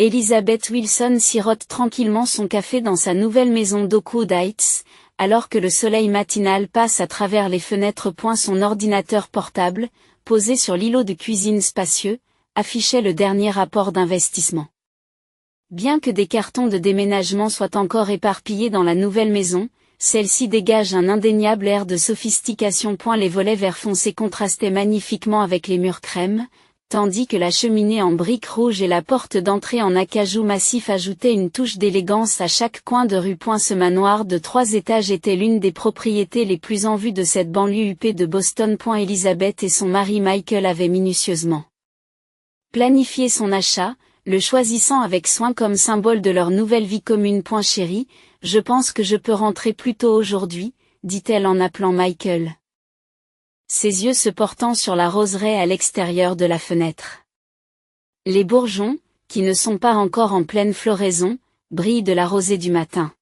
Elizabeth Wilson sirote tranquillement son café dans sa nouvelle maison d'Oakwood Heights, alors que le soleil matinal passe à travers les fenêtres. Son ordinateur portable, posé sur l'îlot de cuisine spacieux, affichait le dernier rapport d'investissement. Bien que des cartons de déménagement soient encore éparpillés dans la nouvelle maison, celle-ci dégage un indéniable air de sophistication. Les volets vert foncé contrastaient magnifiquement avec les murs crème, tandis que la cheminée en briques rouges et la porte d'entrée en acajou massif ajoutaient une touche d'élégance à chaque coin de rue. Ce manoir de 3 étages était l'une des propriétés les plus en vue de cette banlieue huppée de Boston. Elizabeth et son mari Michael avaient minutieusement planifié son achat, le choisissant avec soin comme symbole de leur nouvelle vie commune. Chérie, je pense que je peux rentrer plus tôt aujourd'hui, dit-elle en appelant Michael, ses yeux se portant sur la roseraie à l'extérieur de la fenêtre. Les bourgeons, qui ne sont pas encore en pleine floraison, brillent de la rosée du matin.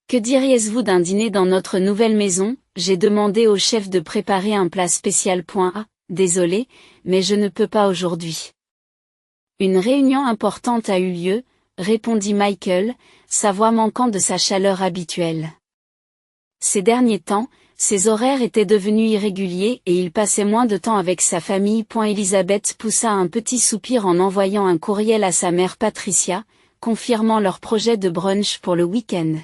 Que diriez-vous d'un dîner dans notre nouvelle maison? J'ai demandé au chef de préparer un plat spécial. Désolé, mais je ne peux pas aujourd'hui. Une réunion importante a eu lieu, répondit Michael, sa voix manquant de sa chaleur habituelle. Ces derniers temps, ses horaires étaient devenus irréguliers et il passait moins de temps avec sa famille. Elizabeth poussa un petit soupir en envoyant un courriel à sa mère Patricia, confirmant leur projet de brunch pour le week-end.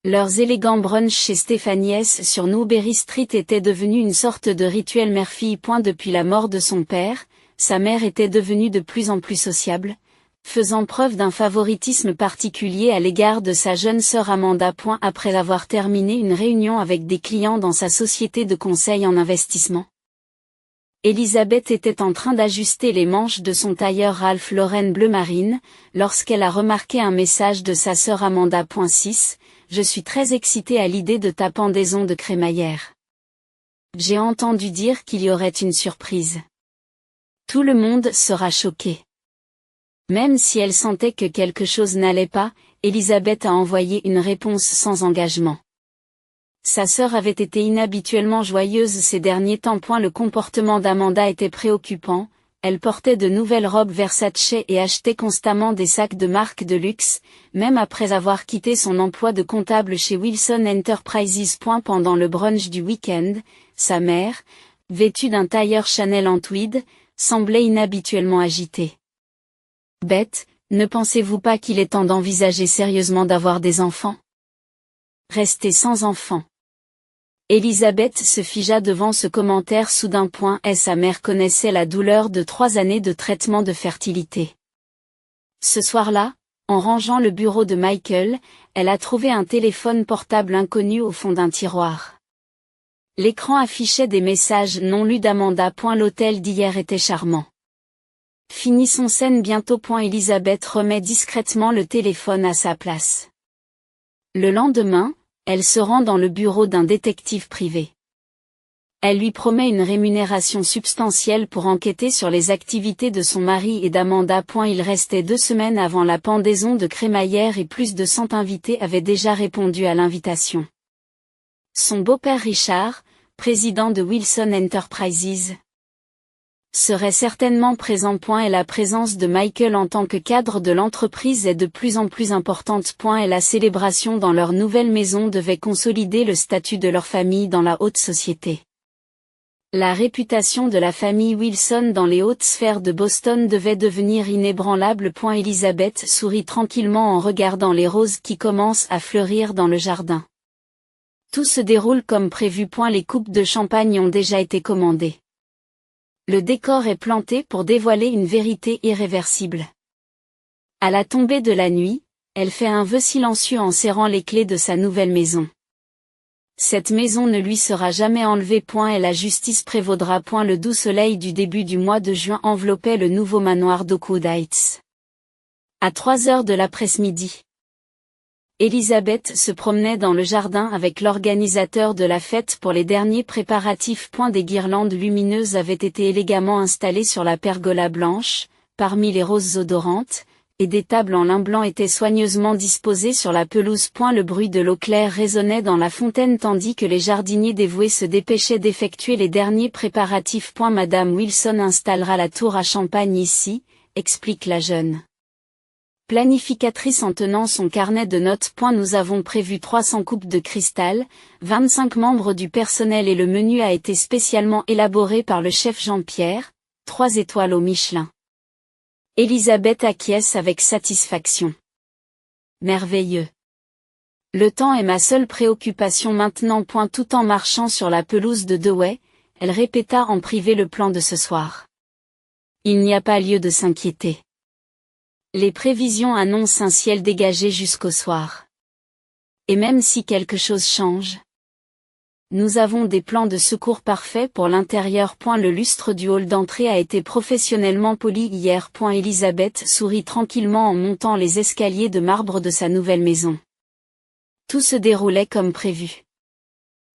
Leurs élégants brunchs chez Stephanie's sur Newberry Street étaient devenus une sorte de rituel mère-fille. Depuis la mort de son père, sa mère était devenue de plus en plus sociable, faisant preuve d'un favoritisme particulier à l'égard de sa jeune sœur Amanda. Après avoir terminé une réunion avec des clients dans sa société de conseil en investissement, Elizabeth était en train d'ajuster les manches de son tailleur Ralph Lauren bleu marine, lorsqu'elle a remarqué un message de sa sœur Amanda. 6. Je suis très excitée à l'idée de ta pendaison de crémaillère. J'ai entendu dire qu'il y aurait une surprise. Tout le monde sera choqué. Même si elle sentait que quelque chose n'allait pas, Elizabeth a envoyé une réponse sans engagement. Sa sœur avait été inhabituellement joyeuse ces derniers temps. Le comportement d'Amanda était préoccupant, elle portait de nouvelles robes Versace et achetait constamment des sacs de marque de luxe, même après avoir quitté son emploi de comptable chez Wilson Enterprises. Pendant le brunch du week-end, sa mère, vêtue d'un tailleur Chanel en tweed, semblait inhabituellement agitée. Bête, ne pensez-vous pas qu'il est temps d'envisager sérieusement d'avoir des enfants? Rester sans enfants. Elizabeth se figea devant ce commentaire soudain. Sa mère connaissait la douleur de 3 années de traitement de fertilité. Ce soir-là, en rangeant le bureau de Michael, elle a trouvé un téléphone portable inconnu au fond d'un tiroir. L'écran affichait des messages non lus d'Amanda. L'hôtel d'hier était charmant. Finissons scène bientôt. Elizabeth remet discrètement le téléphone à sa place. Le lendemain, elle se rend dans le bureau d'un détective privé. Elle lui promet une rémunération substantielle pour enquêter sur les activités de son mari et d'Amanda. Il restait 2 semaines avant la pendaison de crémaillère et plus de 100 invités avaient déjà répondu à l'invitation. Son beau-père Richard, président de Wilson Enterprises, serait certainement présent. Et la présence de Michael en tant que cadre de l'entreprise est de plus en plus importante. Et la célébration dans leur nouvelle maison devait consolider le statut de leur famille dans la haute société. La réputation de la famille Wilson dans les hautes sphères de Boston devait devenir inébranlable. Elizabeth sourit tranquillement en regardant les roses qui commencent à fleurir dans le jardin. Tout se déroule comme prévu. Les coupes de champagne ont déjà été commandées. Le décor est planté pour dévoiler une vérité irréversible. À la tombée de la nuit, elle fait un vœu silencieux en serrant les clés de sa nouvelle maison. Cette maison ne lui sera jamais enlevée. Et la justice prévaudra. Le doux soleil du début du mois de juin enveloppait le nouveau manoir d'Oakwood Heights. À 3 heures de l'après-midi, Elizabeth se promenait dans le jardin avec l'organisateur de la fête pour les derniers préparatifs. Des guirlandes lumineuses avaient été élégamment installées sur la pergola blanche, parmi les roses odorantes, et des tables en lin blanc étaient soigneusement disposées sur la pelouse. Le bruit de l'eau claire résonnait dans la fontaine tandis que les jardiniers dévoués se dépêchaient d'effectuer les derniers préparatifs. Madame Wilson installera la tour à champagne ici, explique la jeune Planificatrice en tenant son carnet de notes. Nous avons prévu 300 coupes de cristal, 25 membres du personnel et le menu a été spécialement élaboré par le chef Jean-Pierre, 3 étoiles au Michelin. Elisabeth acquiesce avec satisfaction. Merveilleux. Le temps est ma seule préoccupation maintenant. Tout en marchant sur la pelouse de Douai, elle répéta en privé le plan de ce soir. Il n'y a pas lieu de s'inquiéter. Les prévisions annoncent un ciel dégagé jusqu'au soir. Et même si quelque chose change, nous avons des plans de secours parfaits pour l'intérieur. Le lustre du hall d'entrée a été professionnellement poli hier. Elisabeth sourit tranquillement en montant les escaliers de marbre de sa nouvelle maison. Tout se déroulait comme prévu.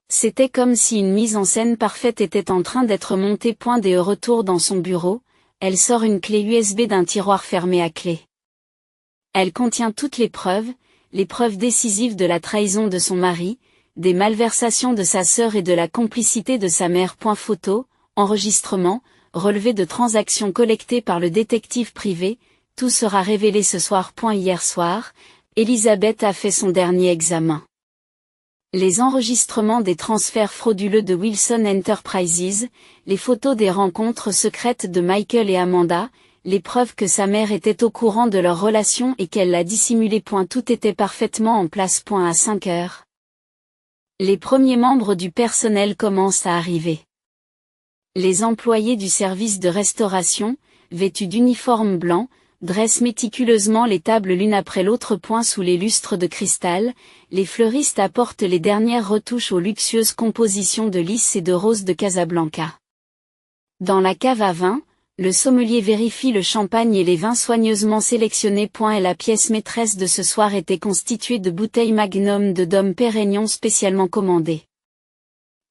C'était comme si une mise en scène parfaite était en train d'être montée. Dès au retour dans son bureau, elle sort une clé USB d'un tiroir fermé à clé. Elle contient toutes les preuves décisives de la trahison de son mari, des malversations de sa sœur et de la complicité de sa mère. Photo, enregistrement, relevé de transactions collectées par le détective privé, tout sera révélé ce soir. Hier soir, Elisabeth a fait son dernier examen. Les enregistrements des transferts frauduleux de Wilson Enterprises, les photos des rencontres secrètes de Michael et Amanda, les preuves que sa mère était au courant de leur relation et qu'elle l'a dissimulé. Tout était parfaitement en place. À 5 heures. Les premiers membres du personnel commencent à arriver. Les employés du service de restauration, vêtus d'uniformes blancs, dressent méticuleusement les tables l'une après l'autre. Sous les lustres de cristal, les fleuristes apportent les dernières retouches aux luxueuses compositions de lys et de rose de Casablanca. Dans la cave à vin, le sommelier vérifie le champagne et les vins soigneusement sélectionnés. Et la pièce maîtresse de ce soir était constituée de bouteilles Magnum de Dom Pérignon spécialement commandées.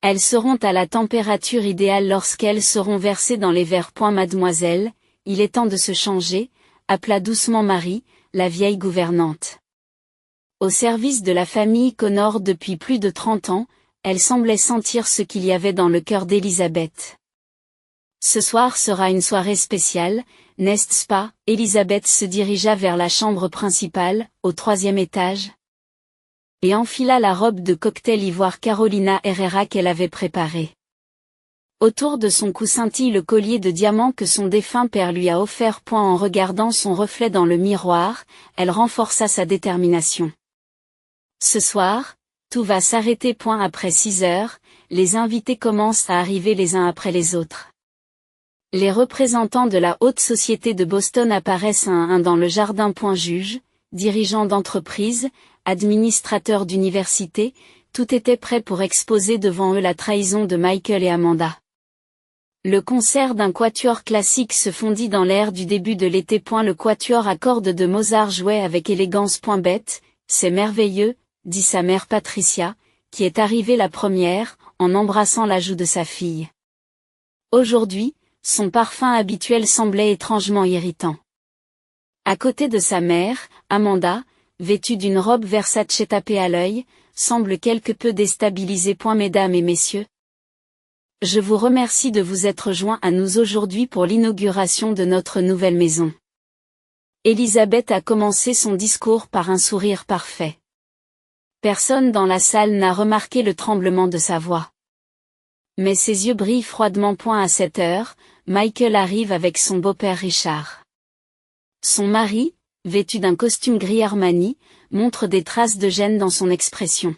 Elles seront à la température idéale lorsqu'elles seront versées dans les verres. Mademoiselle, il est temps de se changer, appela doucement Marie, la vieille gouvernante. Au service de la famille Connor depuis plus de 30 ans, elle semblait sentir ce qu'il y avait dans le cœur d'Elisabeth. Ce soir sera une soirée spéciale, n'est-ce pas? Elisabeth se dirigea vers la chambre principale, au 3e étage, et enfila la robe de cocktail ivoire Carolina Herrera qu'elle avait préparée. Autour de son cou scintille le collier de diamants que son défunt père lui a offert. En regardant son reflet dans le miroir, elle renforça sa détermination. Ce soir, tout va s'arrêter. Après 6 heures, les invités commencent à arriver les uns après les autres. Les représentants de la haute société de Boston apparaissent un à un dans le jardin. Juges, dirigeants d'entreprise, administrateurs d'université, tout était prêt pour exposer devant eux la trahison de Michael et Amanda. Le concert d'un quatuor classique se fondit dans l'air du début de l'été. Le quatuor à cordes de Mozart jouait avec élégance. Bête, c'est merveilleux, dit sa mère Patricia, qui est arrivée la première, en embrassant la joue de sa fille. Aujourd'hui, son parfum habituel semblait étrangement irritant. À côté de sa mère, Amanda, vêtue d'une robe Versace tapée à l'œil, semble quelque peu déstabilisée. Mesdames et messieurs, je vous remercie de vous être joints à nous aujourd'hui pour l'inauguration de notre nouvelle maison. Elisabeth a commencé son discours par un sourire parfait. Personne dans la salle n'a remarqué le tremblement de sa voix. Mais ses yeux brillent froidement. À 7 heures, Michael arrive avec son beau-père Richard. Son mari, vêtu d'un costume gris Armani, montre des traces de gêne dans son expression.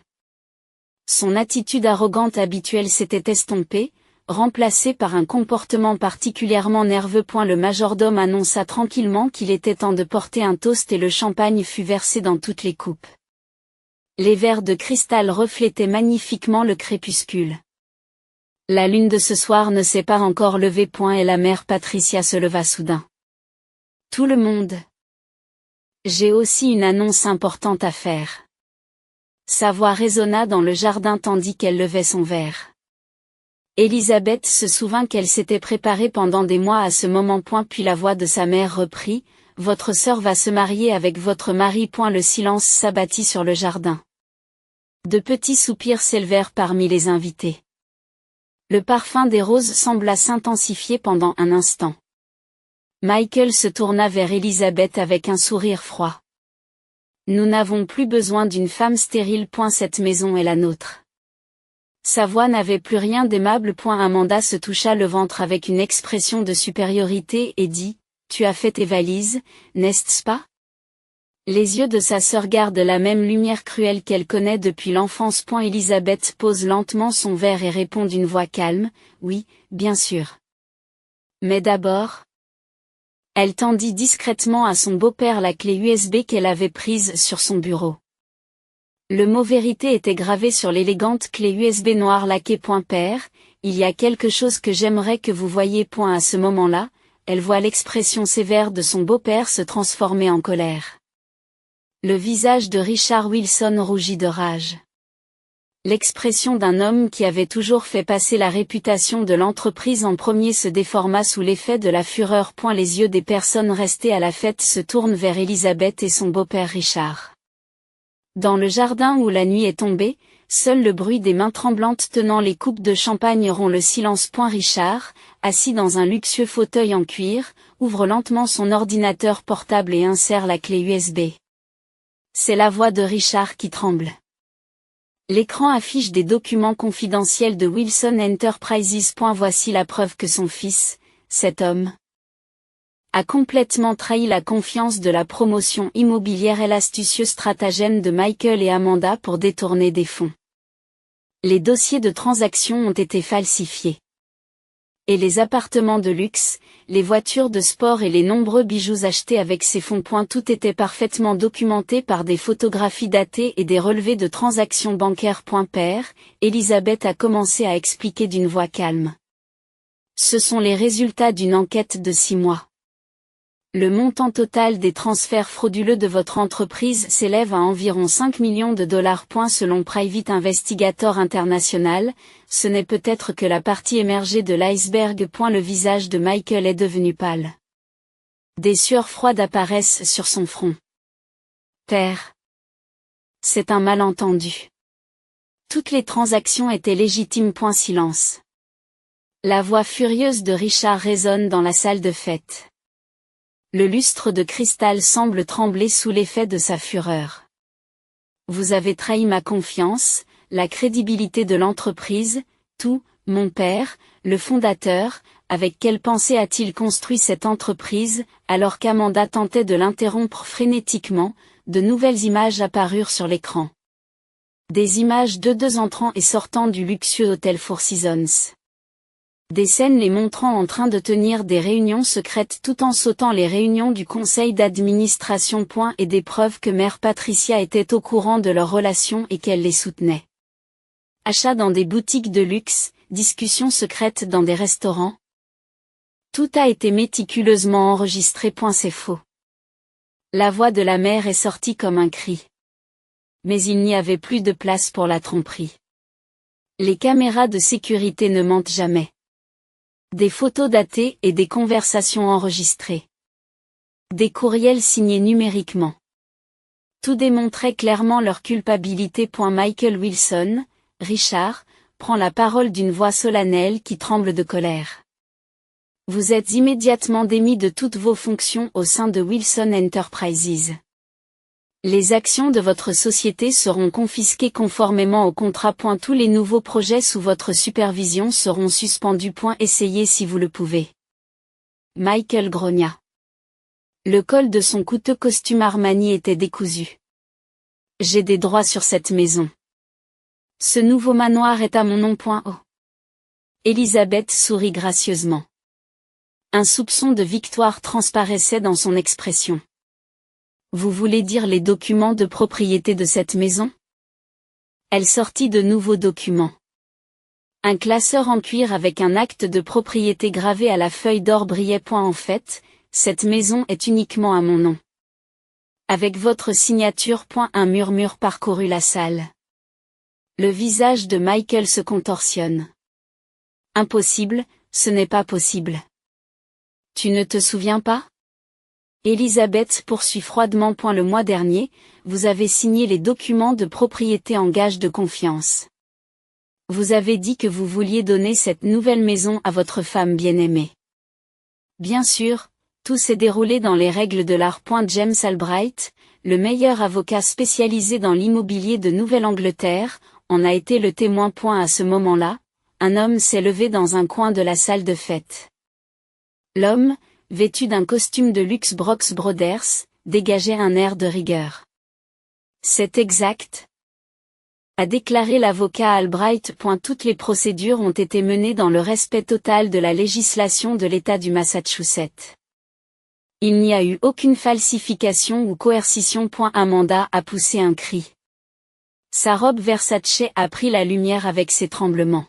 Son attitude arrogante habituelle s'était estompée, remplacée par un comportement particulièrement nerveux. Le majordome annonça tranquillement qu'il était temps de porter un toast et le champagne fut versé dans toutes les coupes. Les verres de cristal reflétaient magnifiquement le crépuscule. La lune de ce soir ne s'est pas encore levée. Et la mère Patricia se leva soudain. Tout le monde. J'ai aussi une annonce importante à faire. Sa voix résonna dans le jardin tandis qu'elle levait son verre. Elisabeth se souvint qu'elle s'était préparée pendant des mois à ce moment. Puis la voix de sa mère reprit, « Votre sœur va se marier avec votre mari. » Le silence s'abattit sur le jardin. De petits soupirs s'élevèrent parmi les invités. Le parfum des roses sembla s'intensifier pendant un instant. Michael se tourna vers Elisabeth avec un sourire froid. Nous n'avons plus besoin d'une femme stérile. Cette maison est la nôtre. Sa voix n'avait plus rien d'aimable. Amanda se toucha le ventre avec une expression de supériorité et dit, tu as fait tes valises, n'est-ce pas? Les yeux de sa sœur gardent la même lumière cruelle qu'elle connaît depuis l'enfance. Elisabeth pose lentement son verre et répond d'une voix calme, oui, bien sûr. Mais d'abord... Elle tendit discrètement à son beau-père la clé USB qu'elle avait prise sur son bureau. Le mot vérité était gravé sur l'élégante clé USB noire laquée. Père, il y a quelque chose que j'aimerais que vous voyiez. À ce moment-là, elle voit l'expression sévère de son beau-père se transformer en colère. Le visage de Richard Wilson rougit de rage. L'expression d'un homme qui avait toujours fait passer la réputation de l'entreprise en premier se déforma sous l'effet de la fureur. Les yeux des personnes restées à la fête se tournent vers Elisabeth et son beau-père Richard. Dans le jardin où la nuit est tombée, seul le bruit des mains tremblantes tenant les coupes de champagne rompt le silence. Richard, assis dans un luxueux fauteuil en cuir, ouvre lentement son ordinateur portable et insère la clé USB. C'est la voix de Richard qui tremble. L'écran affiche des documents confidentiels de Wilson Enterprises. Voici la preuve que son fils, cet homme, a complètement trahi la confiance de la promotion immobilière et l'astucieux stratagème de Michael et Amanda pour détourner des fonds. Les dossiers de transaction ont été falsifiés. Et les appartements de luxe, les voitures de sport et les nombreux bijoux achetés avec ces fonds. Tout était parfaitement documenté par des photographies datées et des relevés de transactions bancaires. Père, Elisabeth a commencé à expliquer d'une voix calme. Ce sont les résultats d'une enquête de 6 mois. Le montant total des transferts frauduleux de votre entreprise s'élève à environ 5 millions de dollars. Selon Private Investigator International, ce n'est peut-être que la partie émergée de l'iceberg. Le visage de Michael est devenu pâle. Des sueurs froides apparaissent sur son front. Père. C'est un malentendu. Toutes les transactions étaient légitimes. Silence. La voix furieuse de Richard résonne dans la salle de fête. Le lustre de cristal semble trembler sous l'effet de sa fureur. Vous avez trahi ma confiance, la crédibilité de l'entreprise, tout, mon père, le fondateur, avec quelle pensée a-t-il construit cette entreprise? Alors qu'Amanda tentait de l'interrompre frénétiquement, de nouvelles images apparurent sur l'écran. Des images de 2 entrant et sortant du luxueux hôtel Four Seasons. Des scènes les montrant en train de tenir des réunions secrètes tout en sautant les réunions du conseil d'administration. Et des preuves que mère Patricia était au courant de leur relation et qu'elle les soutenait. Achats dans des boutiques de luxe, discussions secrètes dans des restaurants. Tout a été méticuleusement enregistré. C'est faux. La voix de la mère est sortie comme un cri. Mais il n'y avait plus de place pour la tromperie. Les caméras de sécurité ne mentent jamais. Des photos datées et des conversations enregistrées. Des courriels signés numériquement. Tout démontrait clairement leur culpabilité. Michael Wilson, Richard, prend la parole d'une voix solennelle qui tremble de colère. Vous êtes immédiatement démis de toutes vos fonctions au sein de Wilson Enterprises. Les actions de votre société seront confisquées conformément au contrat. Tous les nouveaux projets sous votre supervision seront suspendus. Essayez si vous le pouvez. Michael grogna. Le col de son coûteux costume Armani était décousu. J'ai des droits sur cette maison. Ce nouveau manoir est à mon nom. Elisabeth sourit gracieusement. Un soupçon de victoire transparaissait dans son expression. Vous voulez dire les documents de propriété de cette maison? Elle sortit de nouveaux documents. Un classeur en cuir avec un acte de propriété gravé à la feuille d'or brillait. En fait, cette maison est uniquement à mon nom. Avec votre signature. Un murmure parcourut la salle. Le visage de Michael se contorsionne. Impossible, ce n'est pas possible. Tu ne te souviens pas? Elisabeth poursuit froidement. Le mois dernier, vous avez signé les documents de propriété en gage de confiance. Vous avez dit que vous vouliez donner cette nouvelle maison à votre femme bien-aimée. Bien sûr, Tout s'est déroulé dans les règles de l'art. James Albright, le meilleur avocat spécialisé dans l'immobilier de Nouvelle-Angleterre, en a été le témoin. À ce moment-là, un homme s'est levé dans un coin de la salle de fête. L'homme, vêtu d'un costume de luxe Brooks Brothers, dégageait un air de rigueur. C'est exact, a déclaré l'avocat Albright. Toutes les procédures ont été menées dans le respect total de la législation de l'État du Massachusetts. Il n'y a eu aucune falsification ou coercition. Amanda a poussé un cri. Sa robe Versace a pris la lumière avec ses tremblements.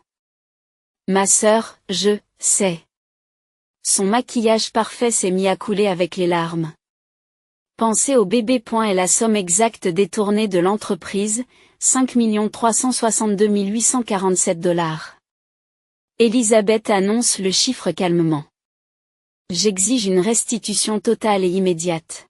Ma sœur, je sais. Son maquillage parfait s'est mis à couler avec les larmes. Pensez au bébé. Et la somme exacte détournée de l'entreprise, 5 362 847 $. Elizabeth annonce le chiffre calmement. J'exige une restitution totale et immédiate.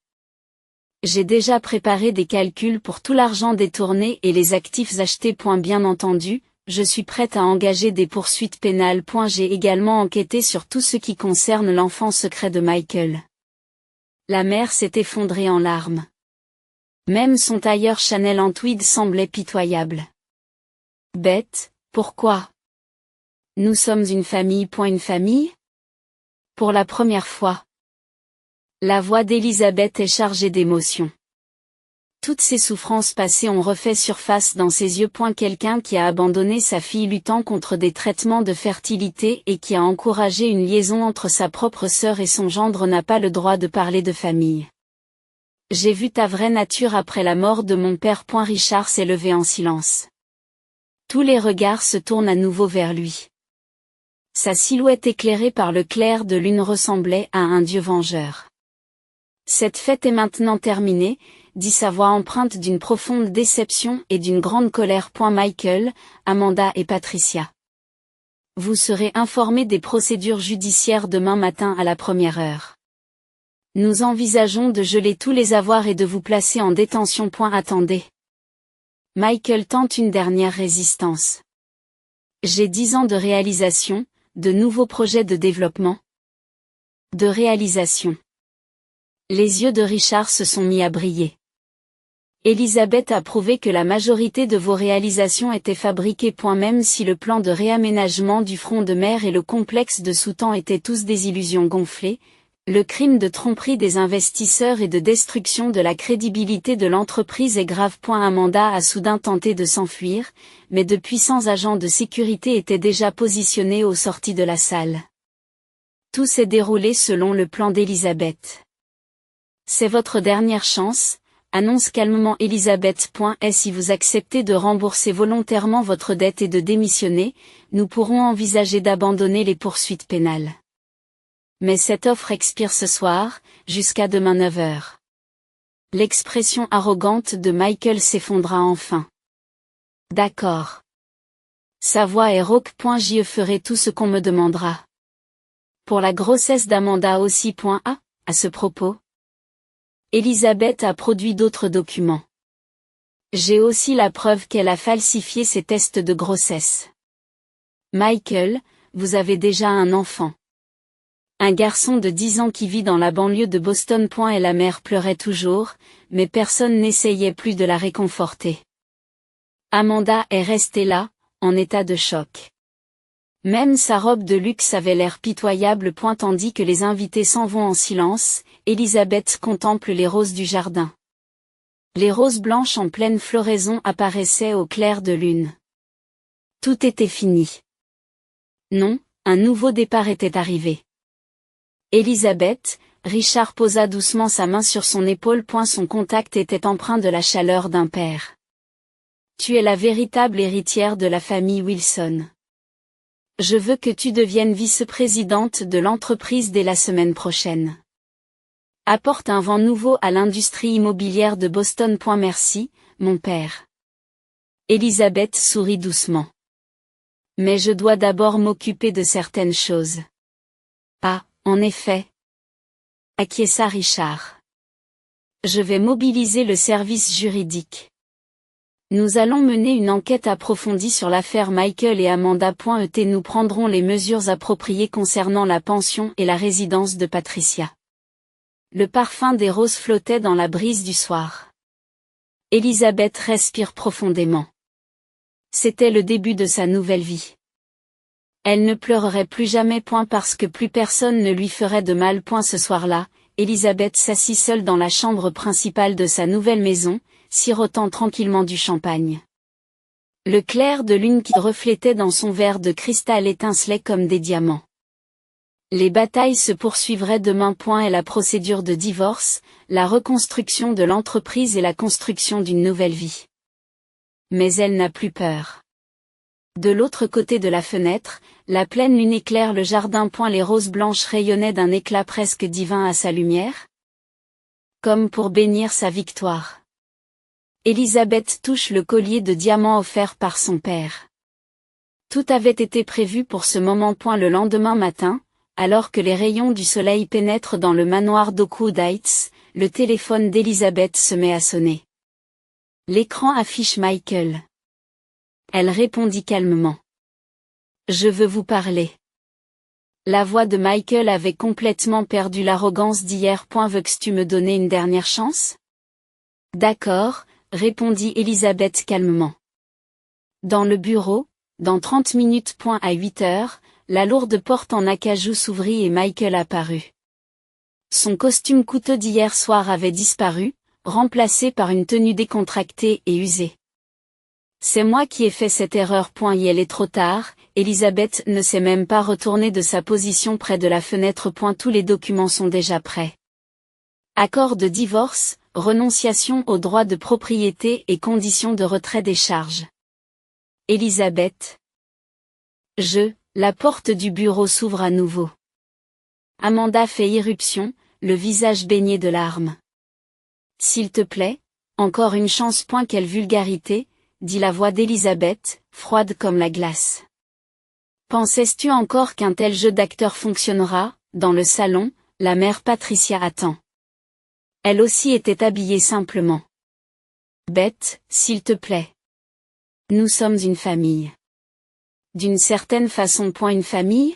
J'ai déjà préparé des calculs pour tout l'argent détourné et les actifs achetés. Bien entendu, je suis prête à engager des poursuites pénales. J'ai également enquêté sur tout ce qui concerne l'enfant secret de Michael. La mère s'est effondrée en larmes. Même son tailleur Chanel en tweed semblait pitoyable. Bête, pourquoi? Nous sommes une famille. Une famille? Pour la première fois. La voix d'Elizabeth est chargée d'émotion. Toutes ces souffrances passées ont refait surface dans ses yeux. Quelqu'un qui a abandonné sa fille luttant contre des traitements de fertilité et qui a encouragé une liaison entre sa propre sœur et son gendre n'a pas le droit de parler de famille. J'ai vu ta vraie nature après la mort de mon père. Richard s'est levé en silence. Tous les regards se tournent à nouveau vers lui. Sa silhouette éclairée par le clair de lune ressemblait à un dieu vengeur. Cette fête est maintenant terminée, dit sa voix empreinte d'une profonde déception et d'une grande colère. Michael, Amanda et Patricia. Vous serez informés des procédures judiciaires demain matin à la première heure. Nous envisageons de geler tous les avoirs et de vous placer en détention. Attendez. Michael tente une dernière résistance. J'ai 10 ans de réalisation, de nouveaux projets de développement. De réalisation. Les yeux de Richard se sont mis à briller. Elizabeth a prouvé que la majorité de vos réalisations étaient fabriquées. Même si le plan de réaménagement du front de mer et le complexe de Soutan étaient tous des illusions gonflées, le crime de tromperie des investisseurs et de destruction de la crédibilité de l'entreprise est grave. Amanda a soudain tenté de s'enfuir, mais de puissants agents de sécurité étaient déjà positionnés aux sorties de la salle. Tout s'est déroulé selon le plan d'Elizabeth. C'est votre dernière chance, annonce calmement Elizabeth. Et si vous acceptez de rembourser volontairement votre dette et de démissionner, nous pourrons envisager d'abandonner les poursuites pénales. Mais cette offre expire ce soir, jusqu'à demain 9 h. L'expression arrogante de Michael s'effondra enfin. D'accord. Sa voix est rauque. Je ferai tout ce qu'on me demandera. Pour la grossesse d'Amanda aussi. À ce propos. Elizabeth a produit d'autres documents. J'ai aussi la preuve qu'elle a falsifié ses tests de grossesse. Michael, vous avez déjà un enfant. Un garçon de 10 ans qui vit dans la banlieue de Boston. Et la mère pleurait toujours, mais personne n'essayait plus de la réconforter. Amanda est restée là, en état de choc. Même sa robe de luxe avait l'air pitoyable. Tandis que les invités s'en vont en silence, Elizabeth contemple les roses du jardin. Les roses blanches en pleine floraison apparaissaient au clair de lune. Tout était fini. Non, un nouveau départ était arrivé. Elizabeth, Richard posa doucement sa main sur son épaule. Son contact était empreint de la chaleur d'un père. Tu es la véritable héritière de la famille Wilson. Je veux que tu deviennes vice-présidente de l'entreprise dès la semaine prochaine. Apporte un vent nouveau à l'industrie immobilière de Boston. Merci, mon père. Elizabeth sourit doucement. Mais je dois d'abord m'occuper de certaines choses. Ah, en effet. Acquiesça Richard. Je vais mobiliser le service juridique. Nous allons mener une enquête approfondie sur l'affaire Michael et Amanda. Nous prendrons les mesures appropriées concernant la pension et la résidence de Patricia. le parfum des roses flottait dans la brise du soir. Elisabeth respire profondément. C'était le début de sa nouvelle vie. Elle ne pleurerait plus jamais parce que plus personne ne lui ferait de mal ce soir-là. Elisabeth s'assit seule dans la chambre principale de sa nouvelle maison, sirotant tranquillement du champagne. Le clair de lune qui reflétait dans son verre de cristal étincelait comme des diamants. Les batailles se poursuivraient demain et la procédure de divorce, la reconstruction de l'entreprise et la construction d'une nouvelle vie. Mais elle n'a plus peur. De l'autre côté de la fenêtre, la pleine lune éclaire le jardin. Les roses blanches rayonnaient d'un éclat presque divin à sa lumière. Comme pour bénir sa victoire. Elisabeth touche le collier de diamants offert par son père. Tout avait été prévu pour ce moment. Le lendemain matin, alors que les rayons du soleil pénètrent dans le manoir d'Oakwood Heights, le téléphone d'Elisabeth se met à sonner. L'écran affiche Michael. Elle répondit calmement. « Je veux vous parler. » La voix de Michael avait complètement perdu l'arrogance d'hier. « Veux-tu me donner une dernière chance ? » « D'accord, » répondit Elisabeth calmement. Dans le bureau, dans 30 minutes. À 8 heures, la lourde porte en acajou s'ouvrit et Michael apparut. Son costume coûteux d'hier soir avait disparu, remplacé par une tenue décontractée et usée. C'est moi qui ai fait cette erreur. Il est trop tard, Elisabeth ne s'est même pas retournée de sa position près de la fenêtre. Tous les documents sont déjà prêts. Accord de divorce, renonciation aux droits de propriété et conditions de retrait des charges. Elisabeth. La porte du bureau s'ouvre à nouveau. Amanda fait irruption, le visage baigné de larmes. S'il te plaît, encore une chance. Quelle vulgarité, dit la voix d'Elisabeth, froide comme la glace. Pensais-tu encore qu'un tel jeu d'acteur fonctionnera? Dans le salon, la mère Patricia attend. Elle aussi était habillée simplement. Beth, s'il te plaît. Nous sommes une famille. D'une certaine façon. Une famille?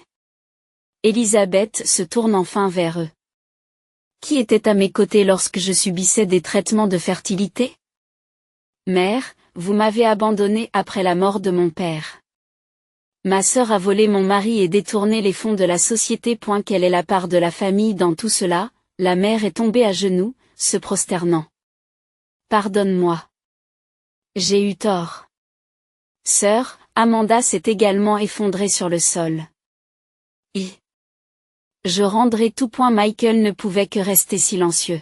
Elisabeth se tourne enfin vers eux. Qui était à mes côtés lorsque je subissais des traitements de fertilité? Mère, vous m'avez abandonnée après la mort de mon père. Ma sœur a volé mon mari et détourné les fonds de la société. Quelle est la part de la famille dans tout cela? La mère est tombée à genoux, se prosternant. Pardonne-moi. J'ai eu tort. Sœur, Amanda s'est également effondrée sur le sol. Je rendrai tout. Michael ne pouvait que rester silencieux.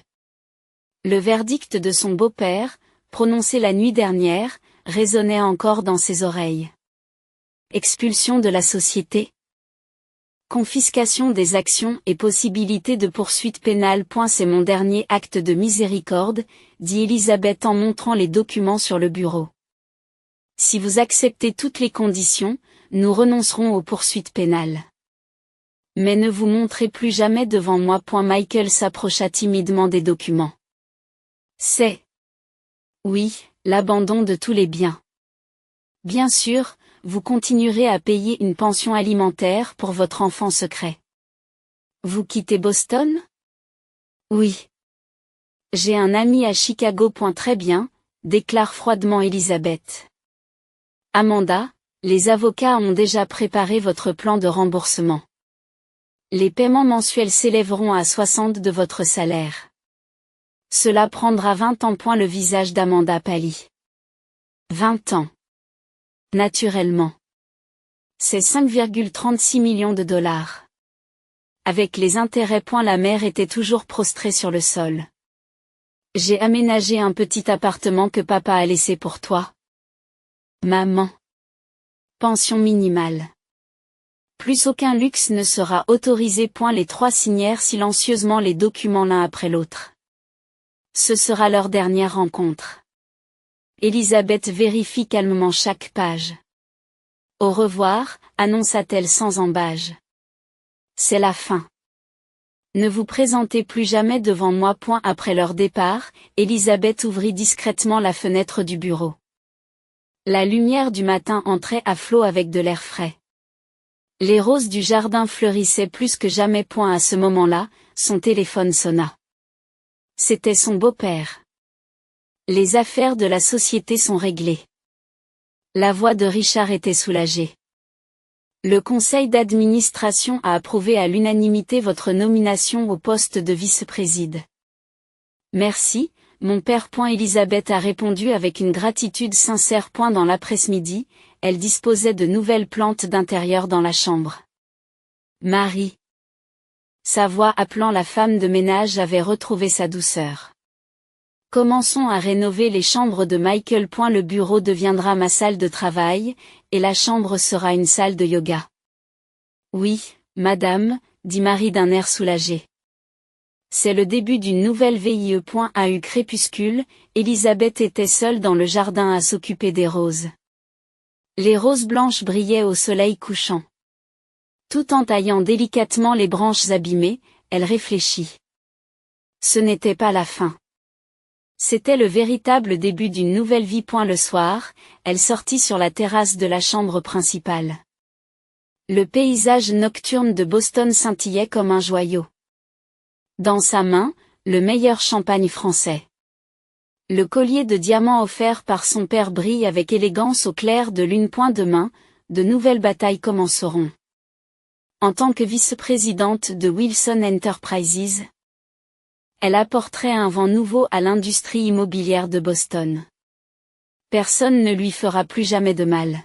Le verdict de son beau-père, prononcé la nuit dernière, résonnait encore dans ses oreilles. Expulsion de la société. Confiscation des actions et possibilité de poursuite pénale. C'est mon dernier acte de miséricorde, dit Elisabeth en montrant les documents sur le bureau. Si vous acceptez toutes les conditions, nous renoncerons aux poursuites pénales. Mais ne vous montrez plus jamais devant moi. Michael s'approcha timidement des documents. C'est. Oui, l'abandon de tous les biens. Bien sûr, vous continuerez à payer une pension alimentaire pour votre enfant secret. Vous quittez Boston? Oui. J'ai un ami à Chicago. Très bien, déclare froidement Elisabeth. Amanda, les avocats ont déjà préparé votre plan de remboursement. Les paiements mensuels s'élèveront à 60 de votre salaire. Cela prendra 20 ans. Le visage d'Amanda pâlit. 20 ans. Naturellement. C'est 5,36 millions de dollars. Avec les intérêts. La mère était toujours prostrée sur le sol. J'ai aménagé un petit appartement que papa a laissé pour toi. Maman. Pension minimale. Plus aucun luxe ne sera autorisé. Les trois signèrent silencieusement les documents l'un après l'autre. Ce sera leur dernière rencontre. Elisabeth vérifie calmement chaque page. Au revoir, annonça-t-elle sans embâge. C'est la fin. Ne vous présentez plus jamais devant moi. Après leur départ, Elisabeth ouvrit discrètement la fenêtre du bureau. La lumière du matin entrait à flot avec de l'air frais. Les roses du jardin fleurissaient plus que jamais. À ce moment-là, son téléphone sonna. C'était son beau-père. Les affaires de la société sont réglées. La voix de Richard était soulagée. Le conseil d'administration a approuvé à l'unanimité votre nomination au poste de vice-président. Merci, mon père. Elisabeth a répondu avec une gratitude sincère. Dans l'après-midi, elle disposait de nouvelles plantes d'intérieur dans la chambre. Marie. Sa voix appelant la femme de ménage avait retrouvé sa douceur. Commençons à rénover les chambres de Michael. Le bureau deviendra ma salle de travail, et la chambre sera une salle de yoga. Oui, madame, dit Marie d'un air soulagé. C'est le début d'une nouvelle vie. À eu crépuscule, Elisabeth était seule dans le jardin à s'occuper des roses. Les roses blanches brillaient au soleil couchant. Tout en taillant délicatement les branches abîmées, elle réfléchit. Ce n'était pas la fin. C'était le véritable début d'une nouvelle vie. Le soir, elle sortit sur la terrasse de la chambre principale. Le paysage nocturne de Boston scintillait comme un joyau. Dans sa main, le meilleur champagne français. Le collier de diamants offert par son père brille avec élégance au clair de lune. Demain, de nouvelles batailles commenceront. En tant que vice-présidente de Wilson Enterprises, elle apporterait un vent nouveau à l'industrie immobilière de Boston. Personne ne lui fera plus jamais de mal.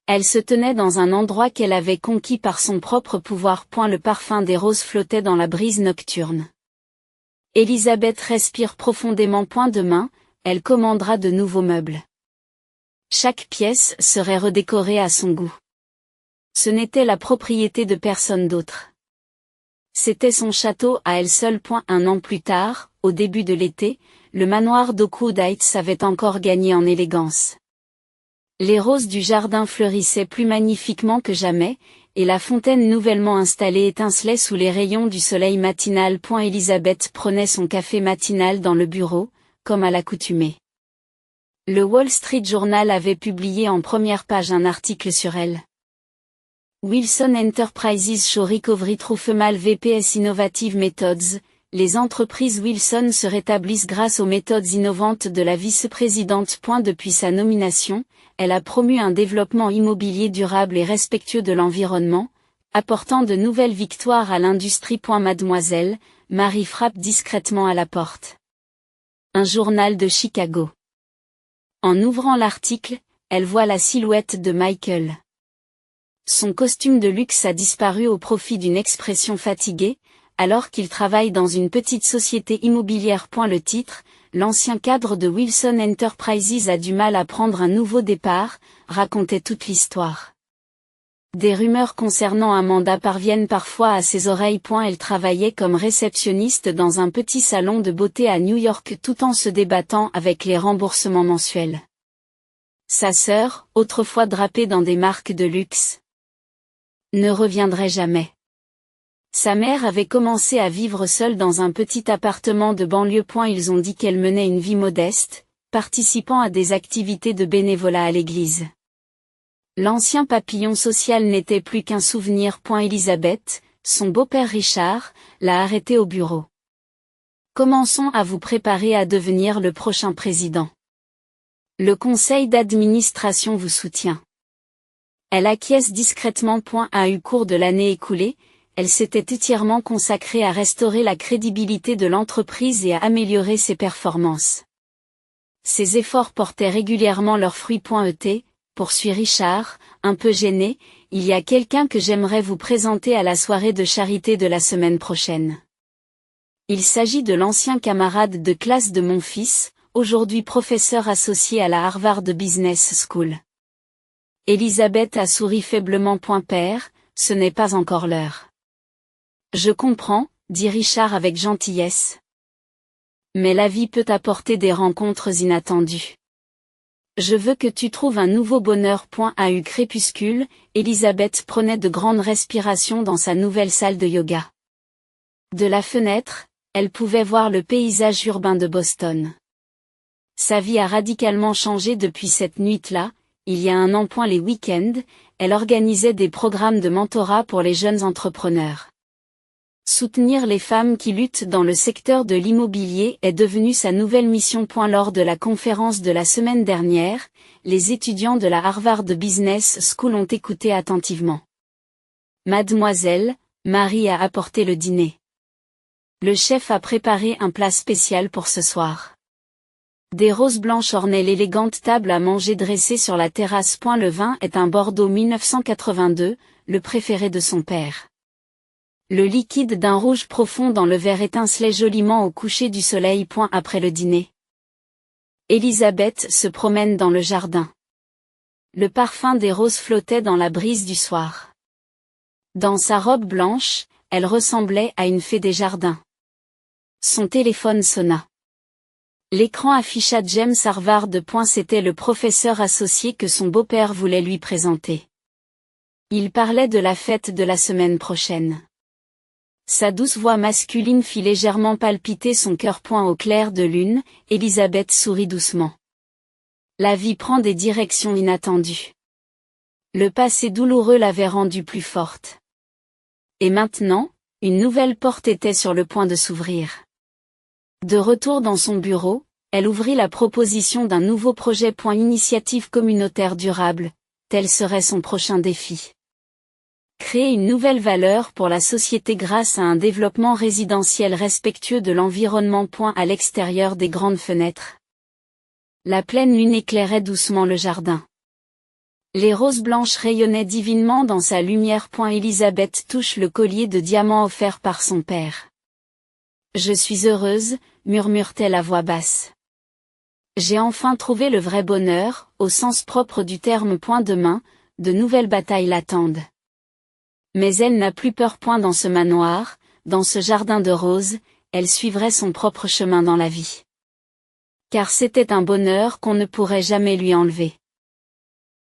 Elle se tenait dans un endroit qu'elle avait conquis par son propre pouvoir. Le parfum des roses flottait dans la brise nocturne. Elisabeth respire profondément. Demain, elle commandera de nouveaux meubles. Chaque pièce serait redécorée à son goût. Ce n'était la propriété de personne d'autre. C'était son château à elle seule. Un an plus tard, au début de l'été, le manoir d'Oakwood Heights avait encore gagné en élégance. Les roses du jardin fleurissaient plus magnifiquement que jamais, et la fontaine nouvellement installée étincelait sous les rayons du soleil matinal. Elisabeth prenait son café matinal dans le bureau, comme à l'accoutumée. Le Wall Street Journal avait publié en première page un article sur elle. Wilson Enterprises show recovery through female VPS innovative methods. Les entreprises Wilson se rétablissent grâce aux méthodes innovantes de la vice-présidente. Depuis sa nomination, elle a promu un développement immobilier durable et respectueux de l'environnement, apportant de nouvelles victoires à l'industrie. Mademoiselle, Marie frappe discrètement à la porte. Un journal de Chicago. En ouvrant l'article, elle voit la silhouette de Michael. Son costume de luxe a disparu au profit d'une expression fatiguée, alors qu'il travaille dans une petite société immobilière. Le titre, l'ancien cadre de Wilson Enterprises a du mal à prendre un nouveau départ, racontait toute l'histoire. Des rumeurs concernant Amanda parviennent parfois à ses oreilles. Elle travaillait comme réceptionniste dans un petit salon de beauté à New York tout en se débattant avec les remboursements mensuels. Sa sœur, autrefois drapée dans des marques de luxe, ne reviendrait jamais. Sa mère avait commencé à vivre seule dans un petit appartement de banlieue. Ils ont dit qu'elle menait une vie modeste, participant à des activités de bénévolat à l'église. L'ancien papillon social n'était plus qu'un souvenir. Elisabeth, son beau-père Richard, l'a arrêté au bureau. Commençons à vous préparer à devenir le prochain président. Le conseil d'administration vous soutient. Elle acquiesce discrètement. Au cours de l'année écoulée, elle s'était entièrement consacrée à restaurer la crédibilité de l'entreprise et à améliorer ses performances. Ses efforts portaient régulièrement leurs fruits. Poursuit Richard, un peu gêné, il y a quelqu'un que j'aimerais vous présenter à la soirée de charité de la semaine prochaine. Il s'agit de l'ancien camarade de classe de mon fils, aujourd'hui professeur associé à la Harvard Business School. Elisabeth a souri faiblement. Père, ce n'est pas encore l'heure. Je comprends, dit Richard avec gentillesse. Mais la vie peut apporter des rencontres inattendues. Je veux que tu trouves un nouveau bonheur. À eu crépuscule, Elisabeth prenait de grandes respirations dans sa nouvelle salle de yoga. De la fenêtre, elle pouvait voir le paysage urbain de Boston. Sa vie a radicalement changé depuis cette nuit-là. Il y a un an. Les week-ends, elle organisait des programmes de mentorat pour les jeunes entrepreneurs. Soutenir les femmes qui luttent dans le secteur de l'immobilier est devenu sa nouvelle mission. Lors de la conférence de la semaine dernière, les étudiants de la Harvard Business School ont écouté attentivement. Mademoiselle, Marie a apporté le dîner. Le chef a préparé un plat spécial pour ce soir. Des roses blanches ornaient l'élégante table à manger dressée sur la terrasse. Le vin est un Bordeaux 1982, le préféré de son père. Le liquide d'un rouge profond dans le verre étincelait joliment au coucher du soleil. Après le dîner, Elisabeth se promène dans le jardin. Le parfum des roses flottait dans la brise du soir. Dans sa robe blanche, elle ressemblait à une fée des jardins. Son téléphone sonna. L'écran afficha James Harvard. C'était le professeur associé que son beau-père voulait lui présenter. Il parlait de la fête de la semaine prochaine. Sa douce voix masculine fit légèrement palpiter son cœur. Au clair de lune, Elisabeth sourit doucement. La vie prend des directions inattendues. Le passé douloureux l'avait rendue plus forte. Et maintenant, une nouvelle porte était sur le point de s'ouvrir. De retour dans son bureau, elle ouvrit la proposition d'un nouveau projet. Initiative communautaire durable, tel serait son prochain défi. Créer une nouvelle valeur pour la société grâce à un développement résidentiel respectueux de l'environnement. À l'extérieur des grandes fenêtres, la pleine lune éclairait doucement le jardin. Les roses blanches rayonnaient divinement dans sa lumière. Elisabeth touche le collier de diamants offert par son père. Je suis heureuse, murmure-t-elle à voix basse. J'ai enfin trouvé le vrai bonheur, au sens propre du terme. Demain, de nouvelles batailles l'attendent. Mais elle n'a plus peur. Dans ce manoir, dans ce jardin de roses, elle suivrait son propre chemin dans la vie. Car c'était un bonheur qu'on ne pourrait jamais lui enlever.